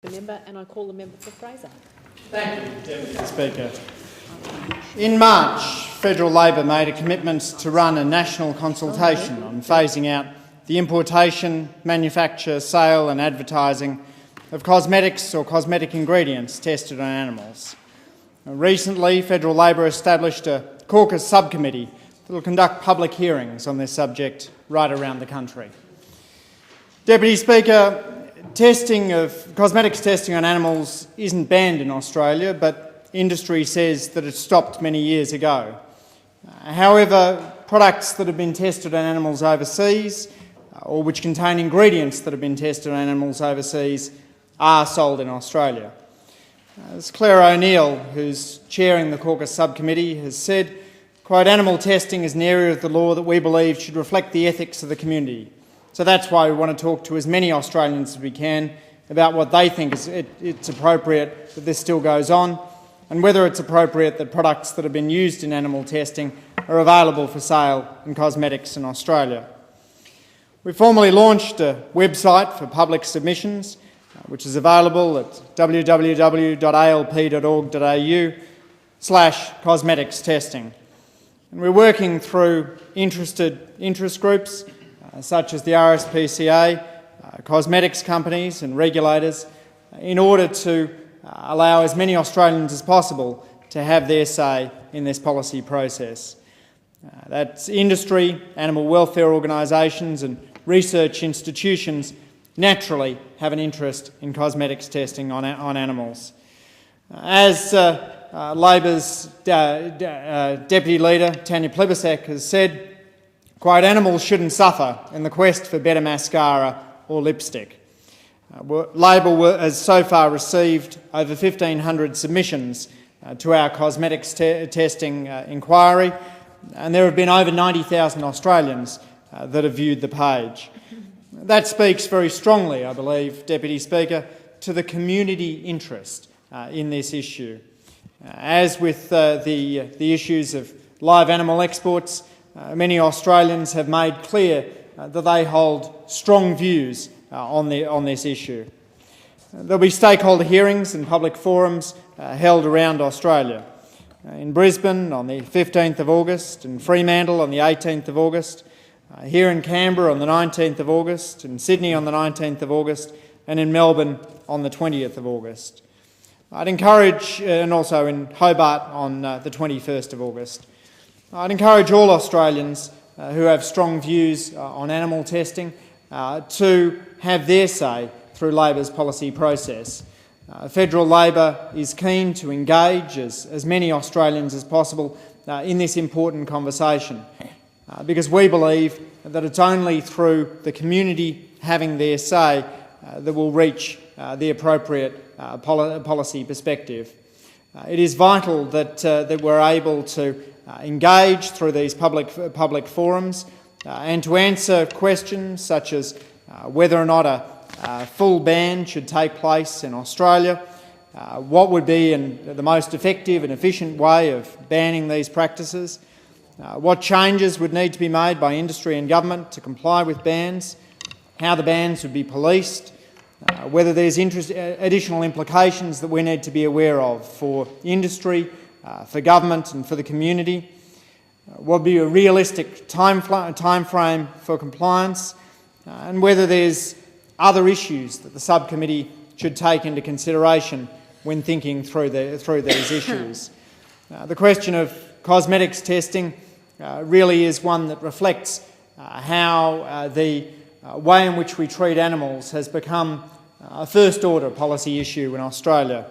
The member, and I call the member for Fraser. Thank you, Deputy Speaker. In March, Federal Labor made a commitment to run a national consultation on phasing out the importation, manufacture, sale and advertising of cosmetics or cosmetic ingredients tested on animals. Recently, Federal Labor established a caucus subcommittee that will conduct public hearings on this subject right around the country. Deputy Speaker, cosmetics testing on animals isn't banned in Australia, but industry says that it stopped many years ago. However, products that have been tested on animals overseas or which contain ingredients that have been tested on animals overseas are sold in Australia. As Claire O'Neill, who's chairing the caucus subcommittee, has said, quote, "Animal testing is an area of the law that we believe should reflect the ethics of the community. So that's why we want to talk to as many Australians as we can about what they think it's appropriate that this still goes on, and whether it's appropriate that products that have been used in animal testing are available for sale in cosmetics in Australia." We formally launched a website for public submissions, which is available at www.alp.org.au/cosmetics testing. And we're working through interest groups such as the RSPCA, cosmetics companies and regulators in order to allow as many Australians as possible to have their say in this policy process. That's industry, animal welfare organisations and research institutions naturally have an interest in cosmetics testing on animals. As Labor's Deputy Leader, Tanya Plibersek, has said, quote, "Animals shouldn't suffer in the quest for better mascara or lipstick." Labor has so far received over 1,500 submissions to our cosmetics testing inquiry, and there have been over 90,000 Australians that have viewed the page. That speaks very strongly, I believe, Deputy Speaker, to the community interest in this issue. As with the issues of live animal exports, many Australians have made clear that they hold strong views on this issue. There'll be stakeholder hearings and public forums held around Australia. In Brisbane on the 15th of August, in Fremantle on the 18th of August, here in Canberra on the 19th of August, in Sydney on the 19th of August, and in Melbourne on the 20th of August. I'd encourage, and also in Hobart on the 21st of August. I'd encourage all Australians who have strong views on animal testing to have their say through Labor's policy process. Federal Labor is keen to engage as many Australians as possible in this important conversation because we believe that it's only through the community having their say that we'll reach the appropriate policy perspective. It is vital that we're able to engage through these public forums and to answer questions such as whether or not a full ban should take place in Australia, what would be the most effective and efficient way of banning these practices, what changes would need to be made by industry and government to comply with bans, how the bans would be policed, whether there's additional implications that we need to be aware of for industry, for government and for the community, what would be a realistic time frame for compliance, and whether there's other issues that the subcommittee should take into consideration when thinking through these issues. The question of cosmetics testing really is one that reflects how the way in which we treat animals has become a first-order policy issue in Australia.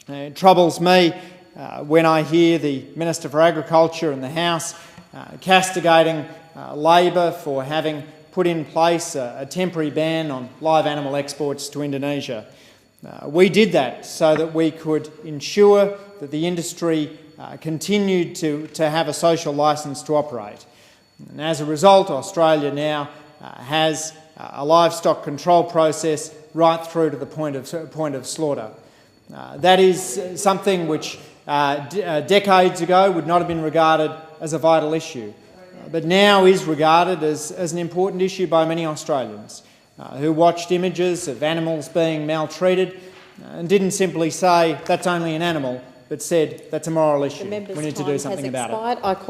It troubles me when I hear the Minister for Agriculture in the House castigating Labor for having put in place a temporary ban on live animal exports to Indonesia. We did that so that we could ensure that the industry continued to have a social licence to operate. And as a result, Australia now has a livestock control process right through to the point of slaughter. That is something which decades ago would not have been regarded as a vital issue, but now is regarded as an important issue by many Australians who watched images of animals being maltreated and didn't simply say that's only an animal, but said that's a moral The issue. member's We need to time do something has about it. expired. I call